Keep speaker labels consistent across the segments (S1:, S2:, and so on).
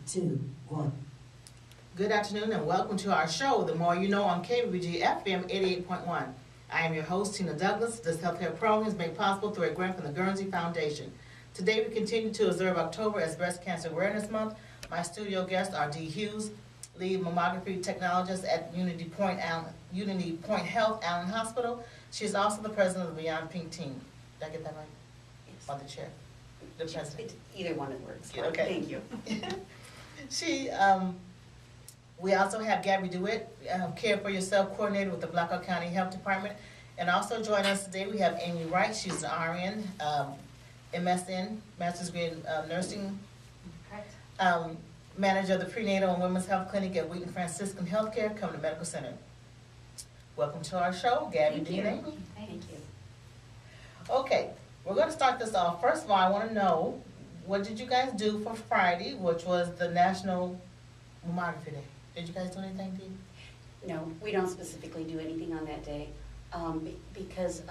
S1: 2, 1.
S2: Good afternoon and welcome to our show, The More You Know on KBBG FM 88.1. I am your host, Tina Douglas. This healthcare program is made possible through a grant from the Guernsey Foundation. Today we continue to observe October as Breast Cancer Awareness Month. My studio guests are Dee Hughes, lead mammography technologist at Unity Point Health Allen Hospital. She is also the president of the Beyond Pink team. Did I get that right?
S3: Yes.
S2: Or the chair? The president.
S3: Either one it works.
S2: Yeah, okay.
S3: Thank you.
S2: We also have Gabby DeWitt, Care for Yourself coordinator with the Blackhawk County Health Department. And also joining us today, we have Amy Wright. She's an RN, MSN, Master's Degree in Nursing.
S3: Correct.
S2: Manager of the Prenatal and Women's Health Clinic at Wheaton Franciscan Healthcare, Covenant Medical Center. Welcome to our show, Gabby, Dee, and Amy.
S3: Thank you.
S2: Okay, we're going to start this off. First of all, I want to know, what did you guys do for Friday, which was the National Mammography Day? Did you guys do anything, Dee?
S3: No, we don't specifically do anything on that day because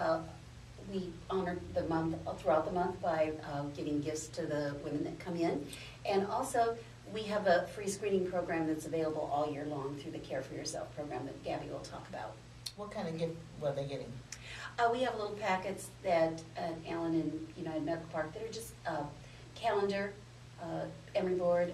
S3: we honor the month throughout the month by giving gifts to the women that come in. And also, we have a free screening program that's available all year long through the Care for Yourself program that Gabby will talk about.
S2: What kind of gift were they getting?
S3: We have little packets that Allen and United Medical Park that are just calendar, emery board,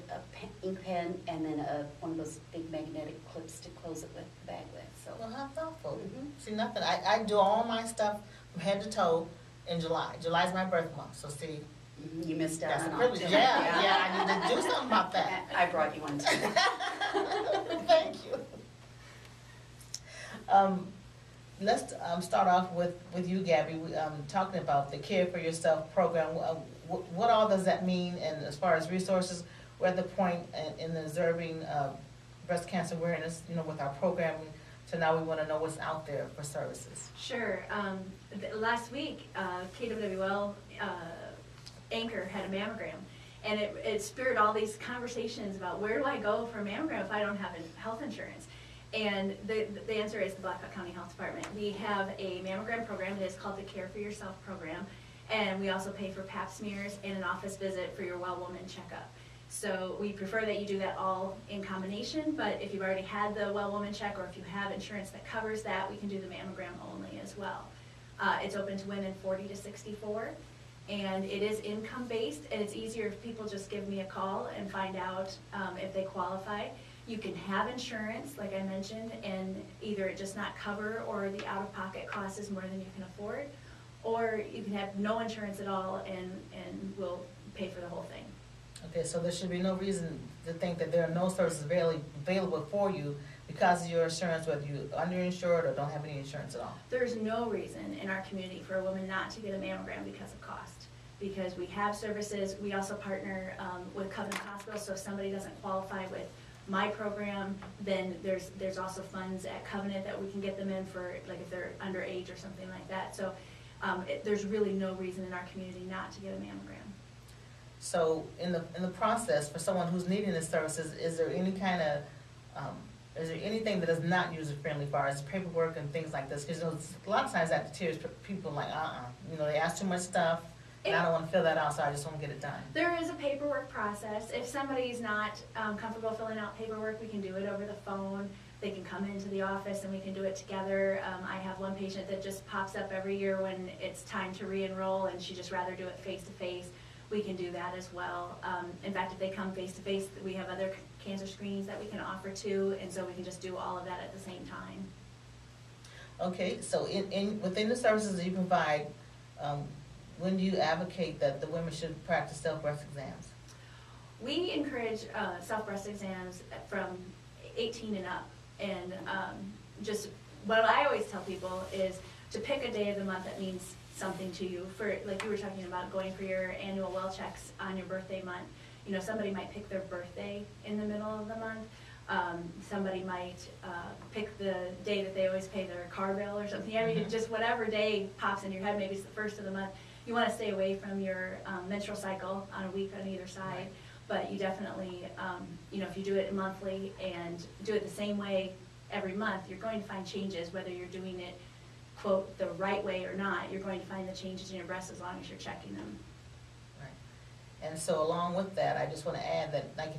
S3: ink pen, and then one of those big magnetic clips to close it with the bag with. So.
S2: Well, how thoughtful.
S3: Mhm.
S2: See, nothing. I do all my stuff from head to toe in July. July is my birth month, so see,
S3: You missed out
S2: that's a
S3: on
S2: privilege.
S3: all, too.
S2: Yeah, I need to do something about that.
S3: I brought you one too.
S2: Thank you. Let's start off with you, Gabby. Talking about the Care for Yourself program. What all does that mean? And as far as resources, we're at the point in observing breast cancer awareness, with our programming. So now we want to know what's out there for services.
S4: Sure. Last week, KWWL Anchor had a mammogram, and it spurred all these conversations about where do I go for a mammogram if I don't have health insurance. And the answer is the Blackhawk County Health Department. We have a mammogram program that is called the Care for Yourself program, and we also pay for pap smears and an office visit for your well woman checkup. So we prefer that you do that all in combination, but if you've already had the well woman check or if you have insurance that covers that, we can do the mammogram only as well. It's open to women 40 to 64, and it is income based, and it's easier if people just give me a call and find out if they qualify. You can have insurance, like I mentioned, and either it just not cover or the out-of-pocket cost is more than you can afford, or you can have no insurance at all and we'll pay for the whole thing.
S2: Okay, so there should be no reason to think that there are no services available for you because of your insurance, whether you're underinsured or don't have any insurance at all.
S4: There's no reason in our community for a woman not to get a mammogram because of cost. Because we have services, we also partner with Covenant Hospital, so if somebody doesn't qualify with my program, then there's also funds at Covenant that we can get them in for, like if they're underage or something like that. So there's really no reason in our community not to get a mammogram.
S2: So in the process, for someone who's needing the services, is there any kind of, is there anything that is not user friendly as far as paperwork and things like this? Because a lot of times that deters people like, they ask too much stuff, and I don't want to fill that out, so I just want to get it done.
S4: There is a paperwork process. If somebody's not comfortable filling out paperwork, we can do it over the phone. They can come into the office and we can do it together. I have one patient that just pops up every year when it's time to re-enroll, and she'd just rather do it face-to-face. We can do that as well. In fact, if they come face-to-face, we have other cancer screenings that we can offer too, and so we can just do all of that at the same time.
S2: Okay, so within the services that you provide, when do you advocate that the women should practice self-breast exams?
S4: We encourage self-breast exams from 18 and up, and just what I always tell people is to pick a day of the month that means something to you. For, like you were talking about, going for your annual well checks on your birthday month. Somebody might pick their birthday in the middle of the month. Somebody might pick the day that they always pay their car bill or something. I mean, just whatever day pops in your head. Maybe it's the first of the month. You want to stay away from your menstrual cycle on a week on either side. Right. But you definitely, if you do it monthly and do it the same way every month, you're going to find changes, whether you're doing it, quote, the right way or not. You're going to find the changes in your breasts as long as you're checking them.
S2: Right. And so along with that, I just want to add that, like,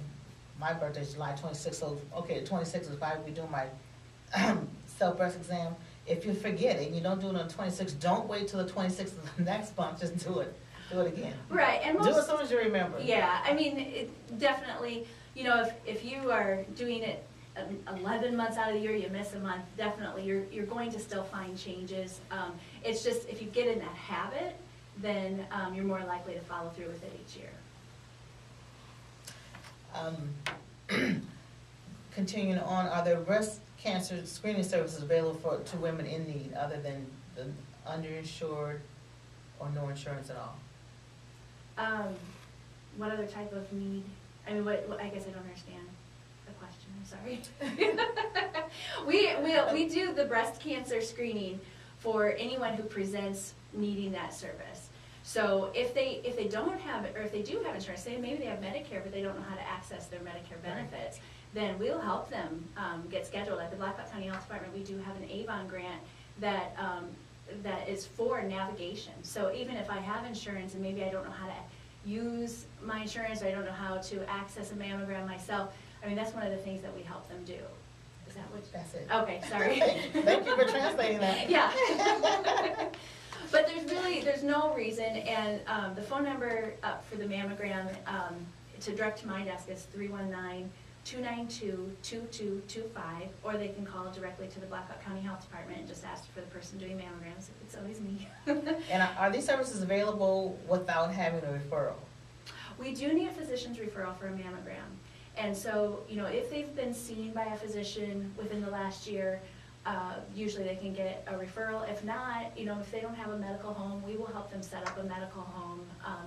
S2: my birthday's July 26th, so, okay, the 26th is why we do my self-breast exam. If you forget it, and you don't do it on the 26th, don't wait till the 26th of the next month, just do it again.
S4: Right, and
S2: Do it as
S4: most,
S2: soon as you remember.
S4: yeah, I mean, it definitely, you know, if you are doing it 11 months out of the year, you miss a month, definitely, you're going to still find changes. It's just, if you get in that habit, then you're more likely to follow through with it each year.
S2: Continuing on, are there breast cancer screening services available to women in need other than the underinsured or no insurance at all?
S4: What other type of need? I mean, I guess I don't understand the question, I'm sorry. We do the breast cancer screening for anyone who presents needing that service. So if they don't have it, or if they do have insurance, say maybe they have Medicare, but they don't know how to access their Medicare benefits, then we'll help them get scheduled. At the Blackhawk County Health Department, we do have an Avon grant that is for navigation. So even if I have insurance and maybe I don't know how to use my insurance, or I don't know how to access a mammogram myself, I mean, that's one of the things that we help them do. Is that what?
S2: That's it.
S4: Okay, sorry.
S2: Thank you for translating that.
S4: Yeah. But there's no reason, and the phone number for the mammogram to direct to my desk is 319-292-2225, or they can call directly to the Blackhawk County Health Department and just ask for the person doing mammograms. It's always me.
S2: And are these services available without having a referral?
S4: We do need a physician's referral for a mammogram. And so, you know, if they've been seen by a physician within the last year, usually they can get a referral. If not, you know, if they don't have a medical home, we will help them set up a medical home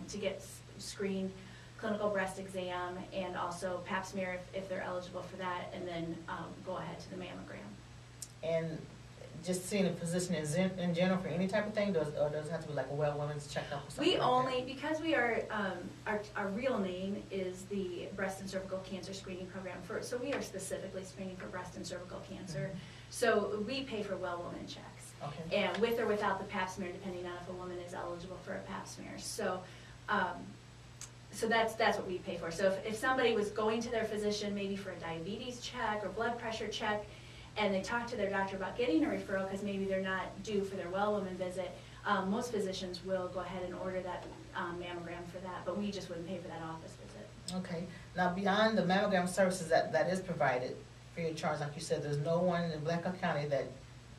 S4: to get screened, clinical breast exam, and also pap smear if they're eligible for that, and then go ahead to the mammogram.
S2: And just seeing a physician in general for any type of thing, or does it have to be like a well women's checkup or something?
S4: We
S2: like
S4: only, because we are, our real name is the Breast and Cervical Cancer Screening Program, so we are specifically screening for breast and cervical cancer.
S2: Mhm.
S4: So we pay for well woman checks.
S2: Okay.
S4: And with or without the pap smear, depending on if a woman is eligible for a pap smear. So, so that's what we pay for. So if somebody was going to their physician maybe for a diabetes check or blood pressure check, and they talk to their doctor about getting a referral because maybe they're not due for their well woman visit, most physicians will go ahead and order that mammogram for that, but we just wouldn't pay for that office visit.
S2: Okay. Now, beyond the mammogram services that is provided free of charge, like you said, there's no one in Blackhawk County that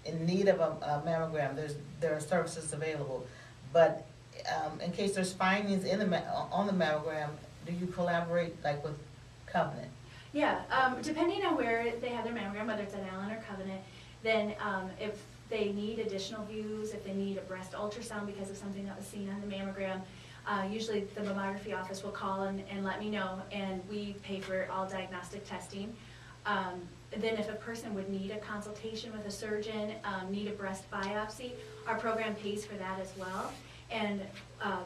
S2: in need of a mammogram. There are services available, but in case there's findings in on the mammogram, do you collaborate like with Covenant?
S4: Yeah, depending on where they have their mammogram, whether it's at Allen or Covenant, then if they need additional views, if they need a breast ultrasound because of something that was seen on the mammogram, usually the mammography office will call and let me know, and we pay for all diagnostic testing. Then if a person would need a consultation with a surgeon, need a breast biopsy, our program pays for that as well. And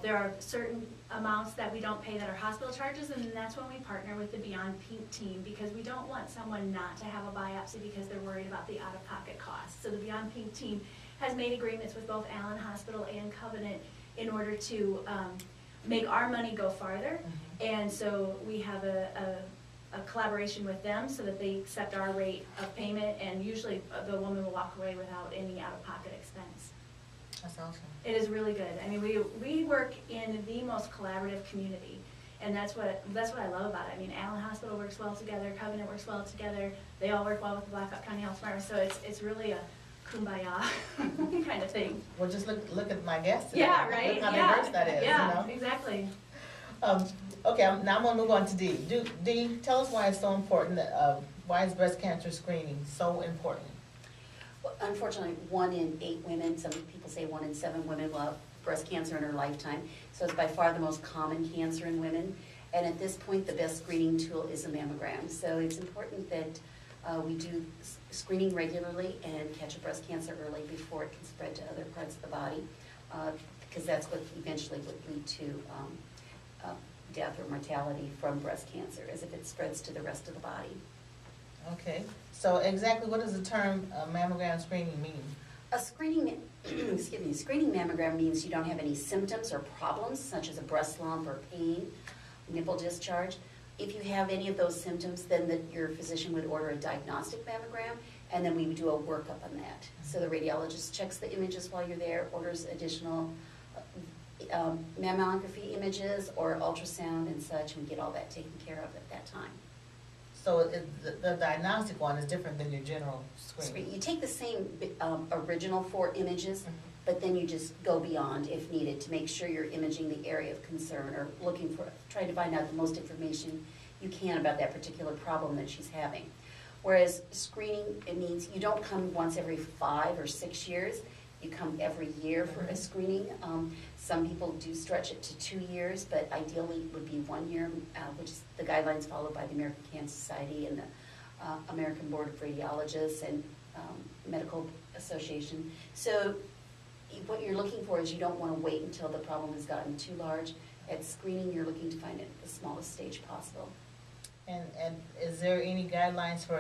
S4: there are certain amounts that we don't pay that are hospital charges, and that's when we partner with the Beyond Pink team, because we don't want someone not to have a biopsy because they're worried about the out-of-pocket costs. So the Beyond Pink team has made agreements with both Allen Hospital and Covenant in order to make our money go farther.
S2: Mm-hmm.
S4: And so we have a collaboration with them so that they accept our rate of payment, and usually the woman will walk away without any out-of-pocket expense.
S2: That's awesome.
S4: It is really good. I mean, we work in the most collaborative community, and that's what I love about it. I mean, Allen Hospital works well together, Covenant works well together. They all work well with the Blackhawk County Health Department, so it's really a kumbaya kind of thing.
S2: Well, just look at my guests today.
S4: Yeah, right?
S2: Look how
S4: Yeah.
S2: diverse that is.
S4: Yeah,
S2: You know?
S4: exactly.
S2: Okay, now I'm gonna move on to Dee. Dee, tell us why it's so important that why is breast cancer screening so important?
S3: Well, unfortunately, 1 in 8 women, some people say 1 in 7 women will have breast cancer in her lifetime. So it's by far the most common cancer in women. And at this point, the best screening tool is a mammogram. So it's important that we do screening regularly and catch a breast cancer early before it can spread to other parts of the body, because that's what eventually would lead to death or mortality from breast cancer, as if it spreads to the rest of the body.
S2: Okay, so exactly what does the term mammogram screening mean?
S3: A screening, screening mammogram means you don't have any symptoms or problems, such as a breast lump or pain, nipple discharge. If you have any of those symptoms, then your physician would order a diagnostic mammogram, and then we would do a workup on that. So the radiologist checks the images while you're there, orders additional mammography images or ultrasound and such, and we get all that taken care of at that time.
S2: So the diagnostic one is different than your general screening?
S3: You take the same original 4 images, but then you just go beyond if needed to make sure you're imaging the area of concern or trying to find out the most information you can about that particular problem that she's having. Whereas screening, it means you don't come once every 5 or 6 years. You come every year for a screening. Some people do stretch it to 2 years, but ideally it would be 1 year, which is the guidelines followed by the American Cancer Society and the American Board of Radiologists and Medical Association. So what you're looking for is you don't want to wait until the problem has gotten too large. At screening, you're looking to find it at the smallest stage possible.
S2: And is there any guidelines for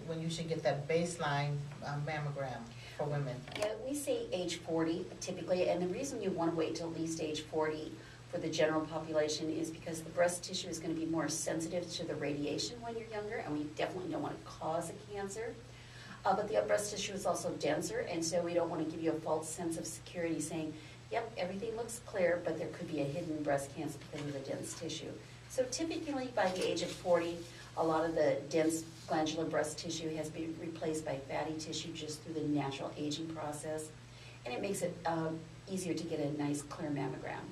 S2: when you should get that baseline mammogram for women?
S3: Yeah, we say age 40 typically, and the reason you want to wait till at least age 40 for the general population is because the breast tissue is going to be more sensitive to the radiation when you're younger, and we definitely don't want to cause a cancer. But the breast tissue is also denser, and so we don't want to give you a false sense of security saying, yep, everything looks clear, but there could be a hidden breast cancer because of the dense tissue. So typically by the age of 40, a lot of the dense glandular breast tissue has been replaced by fatty tissue just through the natural aging process, and it makes it easier to get a nice clear mammogram.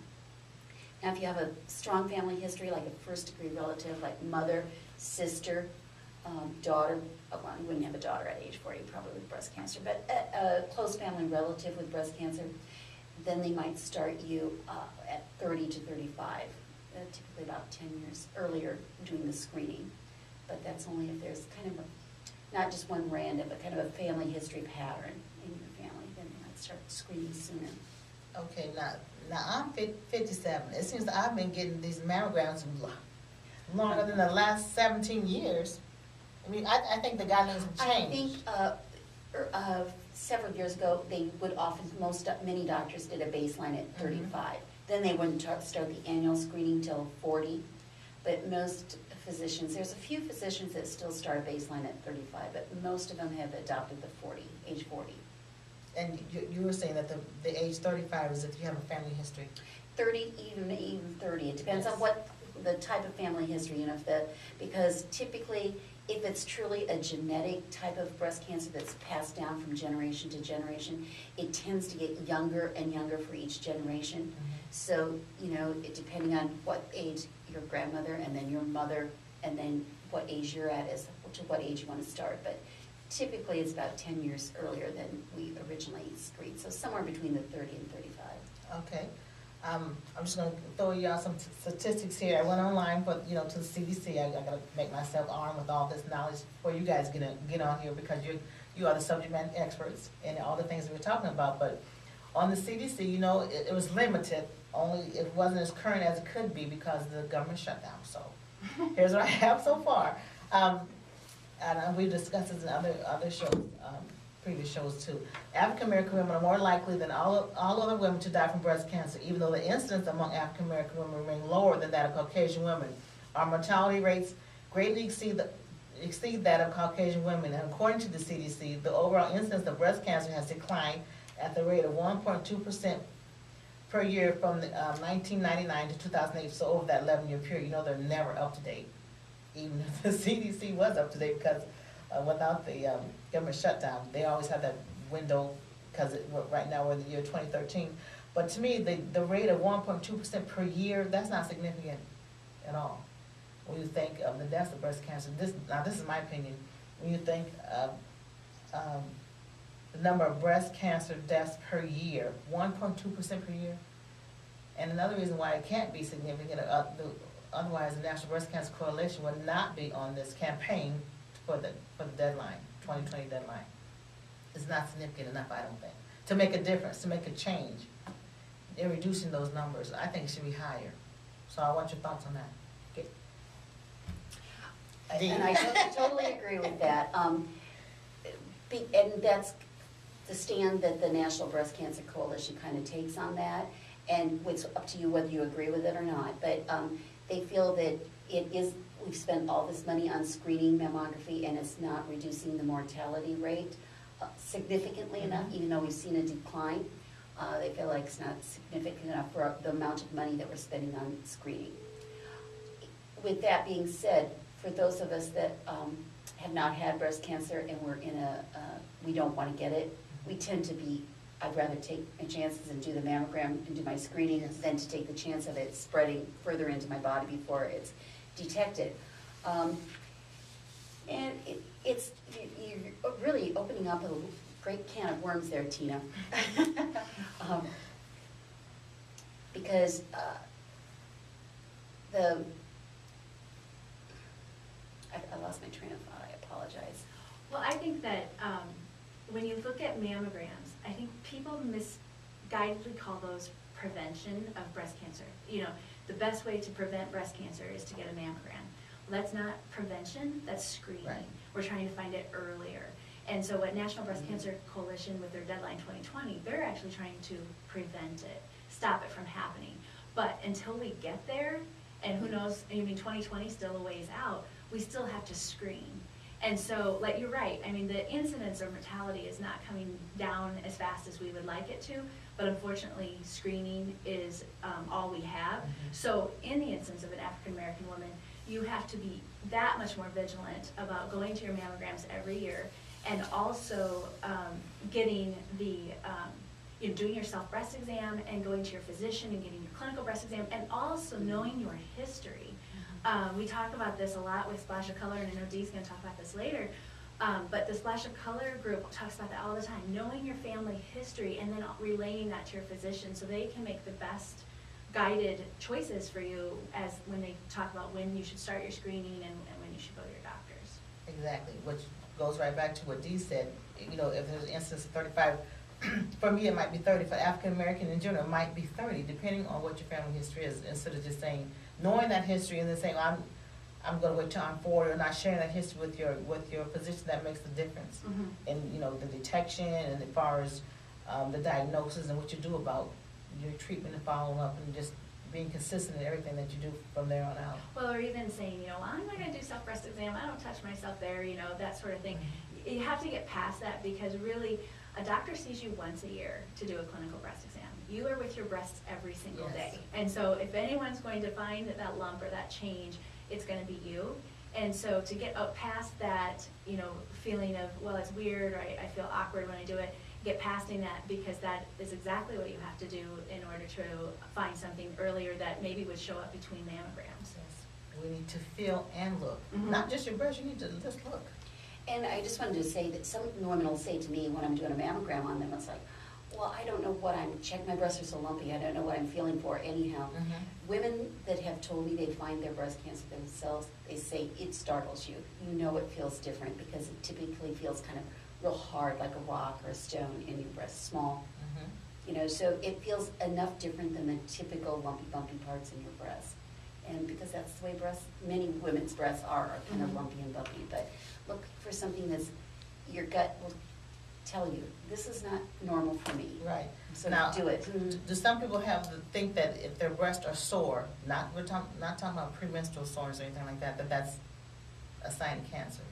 S3: Now if you have a strong family history, like a first-degree relative, like mother, sister, daughter, well, you wouldn't have a daughter at age 40 probably with breast cancer, but a close family relative with breast cancer, then they might start you at 30 to 35, typically about 10 years earlier doing the screening. But that's only if there's kind of not just one random, but kind of a family history pattern in your family, then they might start screening sooner.
S2: Okay, now I'm 57. It seems that I've been getting these mammograms longer than the last 17 years. I mean, I think the guidelines have changed.
S3: I think several years ago, they would often, many doctors did a baseline at 35. Then they wouldn't start the annual screening till 40. But most physicians, there's a few physicians that still start a baseline at 35, but most of them have adopted the age 40.
S2: And you were saying that the age 35 is if you have a family history.
S3: 30, even 30. It depends on
S2: Yes.
S3: what the type of family history, you know, because typically, if it's truly a genetic type of breast cancer that's passed down from generation to generation, it tends to get younger and younger for each generation. So, you know, depending on what age your grandmother and then your mother and then what age you're at is to what age you want to start. But typically it's about 10 years earlier than we originally screened. So somewhere between the 30 and 35.
S2: Okay. I'm just going to throw you out some statistics here. I went online, but to the CDC. I got to make myself armed with all this knowledge before you guys get on here, because you are the subject matter experts in all the things that we're talking about. But on the CDC, it was limited. Only it wasn't as current as it could be because of the government shutdown. So here's what I have so far. And we've discussed this in other shows. Previous shows too. African American women are more likely than all other women to die from breast cancer, even though the incidence among African American women remain lower than that of Caucasian women. Our mortality rates greatly exceed that of Caucasian women, and according to the CDC, the overall incidence of breast cancer has declined at the rate of 1.2% per year from 1999 to 2008. So over that 11-year period, they're never up to date, even if the CDC was up to date, because without the government shutdown, they always have that window, because right now we're in the year 2013. But to me, the rate of 1.2% per year, that's not significant at all. When you think of the deaths of breast cancer, this is my opinion, when you think of the number of breast cancer deaths per year, 1.2% per year. And another reason why it can't be significant, otherwise the National Breast Cancer Coalition would not be on this campaign for the deadline, 2020 deadline. It's not significant enough, I don't think, to make a difference, to make a change in reducing those numbers. I think it should be higher. So I want your thoughts on that. Okay.
S3: And I totally agree with that. And that's the stand that the National Breast Cancer Coalition kind of takes on that. And it's up to you whether you agree with it or not. But They feel that we've spent all this money on screening mammography and it's not reducing the mortality rate significantly enough, even though we've seen a decline. They feel like it's not significant enough for the amount of money that we're spending on screening. With that being said, for those of us that have not had breast cancer and we're in we don't want to get it, we tend to be, I'd rather take my chances and do the mammogram and do my screening than to take the chance of it spreading further into my body before it's detected. And you're really opening up a great can of worms there, Tina. Because I lost my train of thought, I apologize.
S4: Well, I think that when you look at mammograms, I think people misguidedly call those prevention of breast cancer. You know, the best way to prevent breast cancer is to get a mammogram. Well, that's not prevention, that's screening.
S2: Right.
S4: We're trying to find it earlier. And so what National Breast Cancer Coalition with their deadline 2020, they're actually trying to prevent it, stop it from happening. But until we get there, and who knows, I mean 2020 is still a ways out, we still have to screen. And so, like, you're right, I mean, the incidence of mortality is not coming down as fast as we would like it to, but unfortunately, screening is all we have. So in the instance of an African-American woman, you have to be that much more vigilant about going to your mammograms every year, and also getting doing your self-breast exam and going to your physician and getting your clinical breast exam, and also knowing your history. We talk about this a lot with Splash of Color, and I know Dee's going to talk about this later, but the Splash of Color group talks about that all the time, knowing your family history and then relaying that to your physician so they can make the best guided choices for you as when they talk about when you should start your screening and when you should go to your doctors.
S2: Exactly, which goes right back to what Dee said. You know, if there's an instance of 35, for me it might be 30, for African American in general it might be 30, depending on what your family history is, instead of just saying, knowing that history and then saying, I'm gonna wait till I'm 40, or not sharing that history with your physician. That makes the difference. And you know, the detection and as far as the diagnosis and what you do about your treatment and following up and just being consistent in everything that you do from there on out.
S4: Well, or even saying, you know, well, I'm not going to do self-breast exam, I don't touch myself there, you know, that sort of thing. You have to get past that, because really, a doctor sees you once a year to do a clinical breast exam. You are with your breasts every single day. And so if anyone's going to find that lump or that change, it's going to be you. And so to get up past that, you know, feeling of, well, it's weird, or I feel awkward when I do it, get past that, because that is exactly what you have to do in order to find something earlier that maybe would show up between mammograms.
S2: We need to feel and look. Not just your breast, you need to just look.
S3: And I just wanted to say that some women will say to me when I'm doing a mammogram on them, it's like, well, I don't know what checking my breasts are so lumpy, I don't know what I'm feeling for anyhow. Women that have told me they find their breast cancer themselves, they say it startles you. You know it feels different because it typically feels kind of real hard, like a rock or a stone in your breast, small. You know, so it feels enough different than the typical lumpy, bumpy parts in your breast. And because that's the way many women's breasts are kind of lumpy and bumpy. But look for something that's, your gut will tell you, this is not normal for me.
S2: Right.
S3: So
S2: now,
S3: do it.
S2: Do some people think that if their breasts are sore, not talking about premenstrual soreness or anything like that, that's a sign of cancer?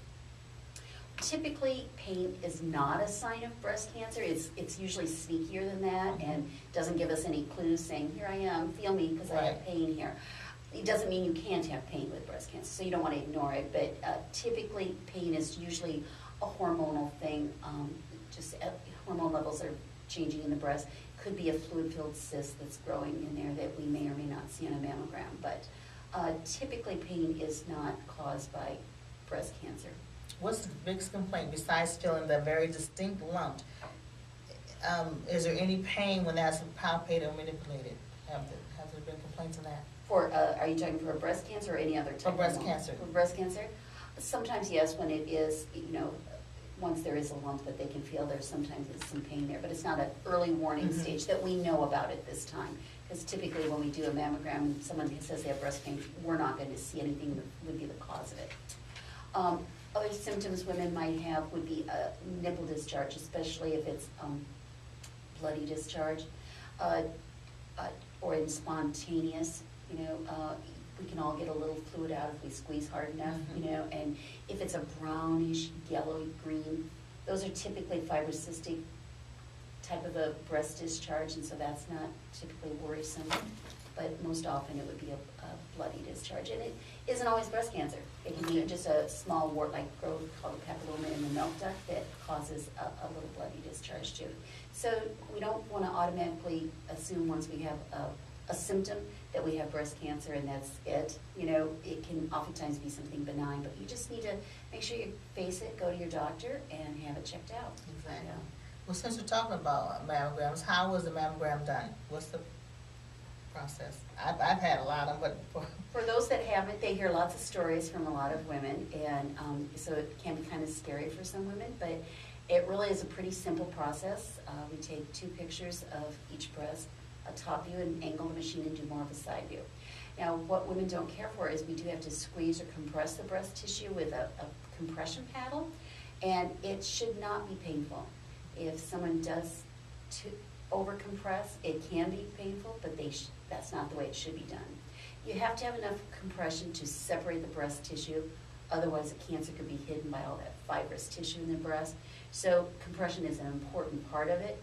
S3: Typically, pain is not a sign of breast cancer. It's usually sneakier than that and doesn't give us any clues saying, here I am, feel me, because I have pain here. It doesn't mean you can't have pain with breast cancer, so you don't want to ignore it. But typically, pain is usually a hormonal thing. Just hormone levels are changing in the breast. Could be a fluid-filled cyst that's growing in there that we may or may not see on a mammogram. But typically, pain is not caused by breast cancer.
S2: What's the biggest complaint besides feeling the very distinct lump? Is there any pain when that's palpated or manipulated? Have there been complaints of that?
S3: Are you talking for breast cancer or any other type
S2: For breast
S3: of lump?
S2: cancer.
S3: For breast cancer? Sometimes, yes, when it is, you know, once there is a lump that they can feel, there's sometimes some pain there, but it's not an early warning stage that we know about at this time. Because typically when we do a mammogram and someone says they have breast pain, we're not going to see anything that would be the cause of it. Other symptoms women might have would be a nipple discharge, especially if it's bloody discharge, or in spontaneous. You know, we can all get a little fluid out if we squeeze hard enough,
S2: Mhm.
S3: you know, and if it's a brownish, yellowy green, those are typically fibrocystic type of a breast discharge, and so that's not typically worrisome. But most often it would be a bloody discharge, and it isn't always breast cancer. It can be
S2: Okay.
S3: just a small wart-like growth called a papilloma in the milk duct that causes a little bloody discharge too. So we don't want to automatically assume once we have a symptom that we have breast cancer and that's it. You know, it can oftentimes be something benign, but you just need to make sure you face it, go to your doctor, and have it checked out.
S2: Exactly.
S3: You know.
S2: Well, since we're talking about mammograms, how was the mammogram done? What's the process? I've had a lot of them, but
S3: For those that haven't, they hear lots of stories from a lot of women, and so it can be kind of scary for some women, but it really is a pretty simple process. We take 2 pictures of each breast, a top view, and angle the machine and do more of a side view. Now, what women don't care for is we do have to squeeze or compress the breast tissue with a compression paddle, and it should not be painful. If someone does over-compress, it can be painful, but that's not the way it should be done. You have to have enough compression to separate the breast tissue, otherwise the cancer could be hidden by all that fibrous tissue in the breast. So compression is an important part of it,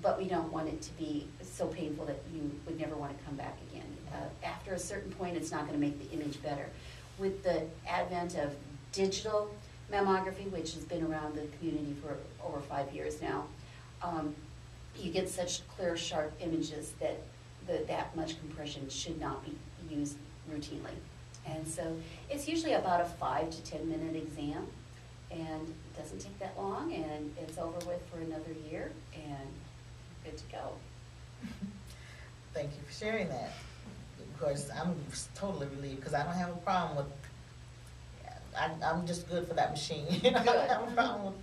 S3: but we don't want it to be so painful that you would never want to come back again. After a certain point, it's not going to make the image better. With the advent of digital mammography, which has been around the community for over 5 years now, you get such clear, sharp images that that much compression should not be used routinely. And so it's usually about a 5 to 10 minute exam, and it doesn't take that long, and it's over with for another year, and good to go.
S2: thank you for sharing that. Of course, I'm totally relieved because I don't have a problem with, I'm just good for that machine. I don't have a problem with.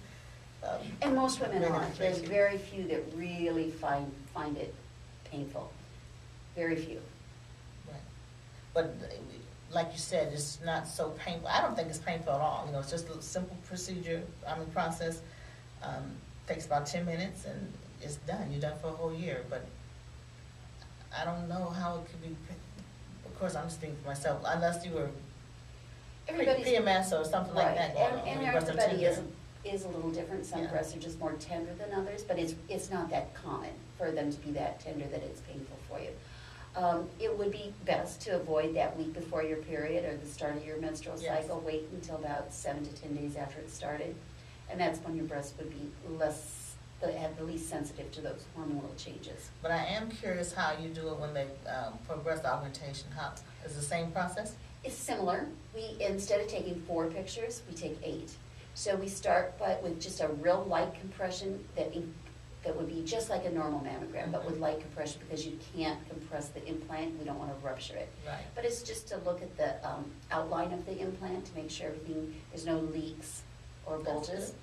S3: And most women
S2: Really
S3: aren't. There's
S2: appreciate it.
S3: very few that really find it painful. Very few.
S2: Right. But like you said, it's not so painful. I don't think it's painful at all. You know, it's just a simple procedure, process. Takes about 10 minutes and it's done. You're done for a whole year. But I don't know how it could be, of course, I'm speaking for myself, unless you were
S3: Everybody's
S2: PMS or something like
S3: right.
S2: that going on.
S3: And
S2: Your breasts are
S3: everybody
S2: tender.
S3: is a little different. Some
S2: Yeah.
S3: breasts are just more tender than others, but it's not that common for them to be that tender that it's painful for you. It would be best to avoid that week before your period or the start of your menstrual
S2: Yes.
S3: cycle. Wait until about 7 to 10 days after it started, and that's when your breasts would be the least sensitive to those hormonal changes.
S2: But I am curious how you do it when they, for breast augmentation. How, is it the same process?
S3: It's similar. We, instead of taking 4 pictures, we take 8. So we start with just a real light compression that would be just like a normal mammogram, but with light compression because you can't compress the implant. We don't want to rupture it.
S2: Right.
S3: But it's just to look at the outline of the implant to make sure there's no leaks or
S2: That's
S3: bulges.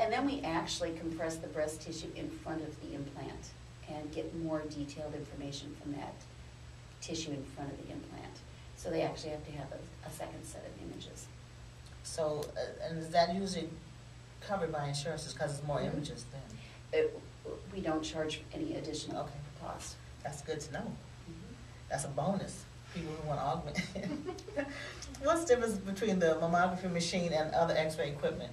S3: And then we actually compress the breast tissue in front of the implant and get more detailed information from that tissue in front of the implant. So they actually have to have a second set of images.
S2: So, and is that usually covered by insurances because it's more
S3: Mhm.
S2: images then?
S3: We don't charge any additional
S2: Okay.
S3: cost.
S2: That's good to know. That's a bonus. People who want to augment. What's the difference between the mammography machine and other X-ray equipment?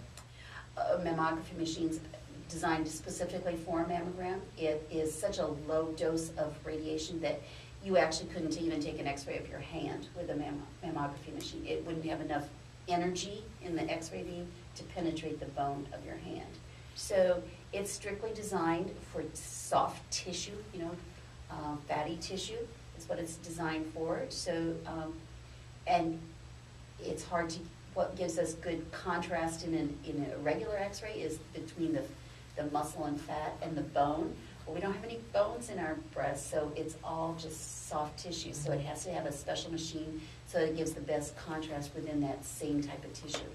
S3: Mammography machines designed specifically for a mammogram. It is such a low dose of radiation that you actually couldn't even take an X-ray of your hand with a mammography machine. It wouldn't have enough energy in the X-ray beam to penetrate the bone of your hand. So it's strictly designed for soft tissue, fatty tissue is what it's designed for. So, and it's hard to, what gives us good contrast in a regular X-ray is between the muscle and fat and the bone. Well, we don't have any bones in our breast, so it's all just soft tissue. So it has to have a special machine so that it gives the best contrast within that same type of tissue.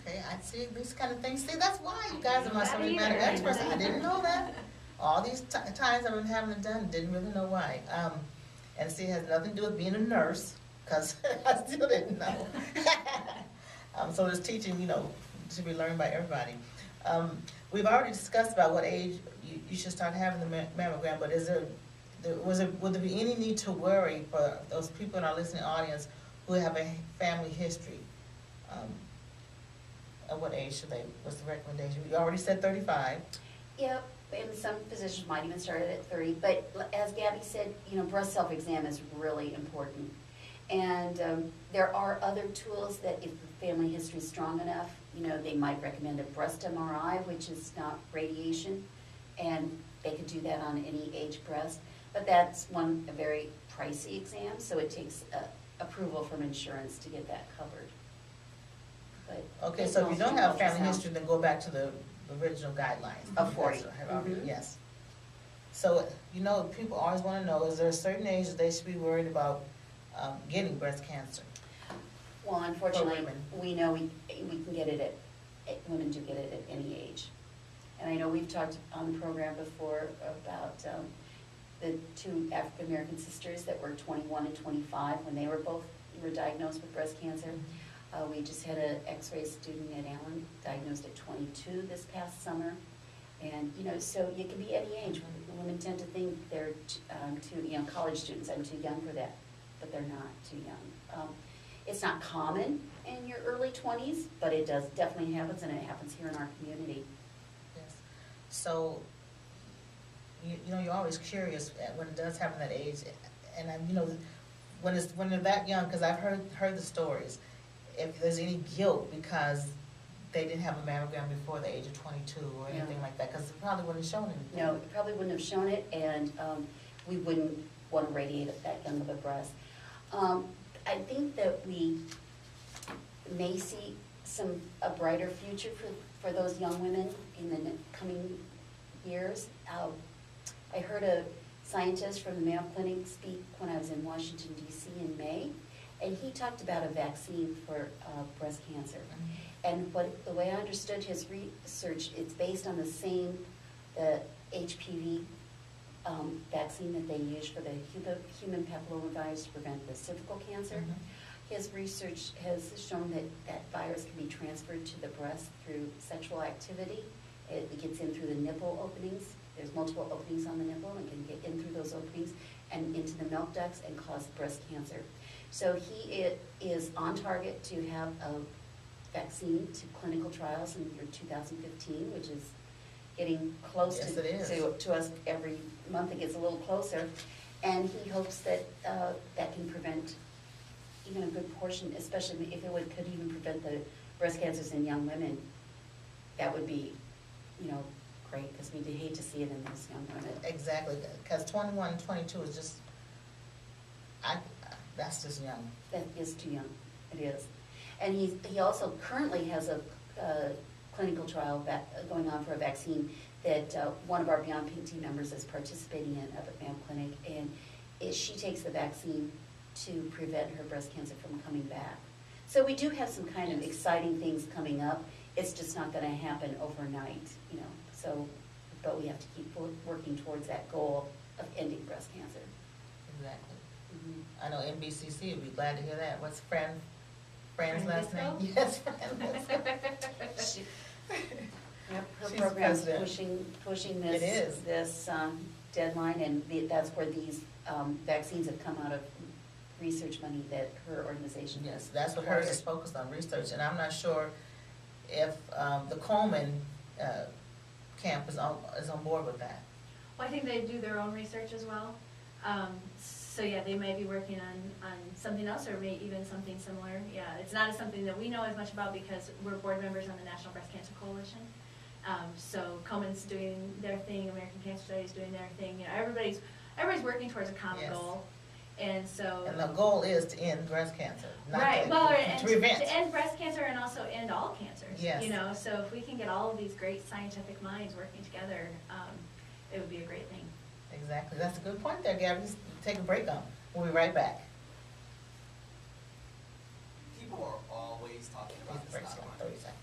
S2: Okay, I see these kind of things. See, that's why you guys are my
S4: Not
S2: subject
S4: either.
S2: matter experts. I didn't know that. All these times I've been having it done, didn't really know why. And see, it has nothing to do with being a nurse, because I still didn't know. So this teaching, should be learned by everybody. We've already discussed about what age you should start having the mammogram, but is there would there be any need to worry for those people in our listening audience who have a family history? At what age should they, what's the recommendation? You already said 35.
S3: Yep, and some physicians might even start it at 30, but as Gabby said, breast self-exam is really important. And there are other tools that if the family history is strong enough, they might recommend a breast MRI, which is not radiation, and they could do that on any age breast. But that's a very pricey exam, so it takes approval from insurance to get that covered. But
S2: Okay, so if you don't have family history, then go back to the original guidelines.
S3: Of 40.
S2: Yes. So, people always want to know, is there a certain age that they should be worried about getting breast cancer?
S3: Well, unfortunately,
S2: women.
S3: we know we can get it women do get it at any age. And I know we've talked on the program before about the two African-American sisters that were 21 and 25 when they were diagnosed with breast cancer. We just had an X-ray student at Allen diagnosed at 22 this past summer. And, so it can be any age. Women tend to think they're too, college students, I'm too young for that, but they're not too young. It's not common in your early 20s, but it definitely happens, and it happens here in our community.
S2: Yes. So, you're always curious when it does happen at that age, and when they're that young, because I've heard the stories, if there's any guilt because they didn't have a mammogram before the age of 22 or anything like that, because it probably wouldn't have shown anything.
S3: No, it probably wouldn't have shown it, and we wouldn't want to radiate at that young of a breast. I think that we may see a brighter future for those young women in the coming years. I heard a scientist from the Mayo Clinic speak when I was in Washington, D.C. in May, and he talked about a vaccine for breast cancer. And the way I understood his research, it's based on the HPV vaccine that they use for the human papillomavirus to prevent the cervical cancer. His research has shown that virus can be transferred to the breast through sexual activity. It gets in through the nipple openings. There's multiple openings on the nipple, and it can get in through those openings and into the milk ducts and cause breast cancer. So he is on target to have a vaccine to clinical trials in the year 2015, which is getting close to us every month. It gets a little closer, and he hopes that that can prevent even a good portion, especially if it could even prevent the breast cancers in young women. That would be, great, because we hate to see it in those young women.
S2: Exactly, because 21 and 22 is just, that's just young.
S3: That is too young. It is. And he also currently has a clinical trial going on for a vaccine that one of our Beyond Pink team members is participating in up at Mayo Clinic, and she takes the vaccine to prevent her breast cancer from coming back. So we do have some kind of exciting things coming up. It's just not going to happen overnight, So, but we have to keep working towards that goal of ending breast cancer.
S2: Exactly.
S3: Mm-hmm.
S2: I know NBCC would be glad to hear that. What's Fran's last name?
S4: Bisco?
S2: Yes, Fran.
S3: Yep, her
S2: She's
S3: program's
S2: president.
S3: pushing
S2: It is.
S3: this deadline, and that's where these vaccines have come out of research money that her organization has.
S2: Yes, that's what hers is focused on, research, and I'm not sure if the Coleman camp is on board with that.
S4: Well, I think they do their own research as well. So yeah, they may be working on something else, or maybe even something similar. Yeah, it's not something that we know as much about because we're board members on the National Breast Cancer Coalition. So Coleman's doing their thing, American Cancer Studies doing their thing. Everybody's working towards a common goal. And so.
S2: And the goal is to end breast cancer, not
S4: right.
S2: to prevent.
S4: To end breast cancer and also end all cancers.
S2: Yes.
S4: So if we can get all of these great scientific minds working together, it would be a great thing.
S2: Exactly. That's a good point there, Gabby. Just take a break on. We'll be right back.
S1: People are always talking about this
S2: Breaks
S1: stock
S2: like
S1: market.
S2: 30 seconds.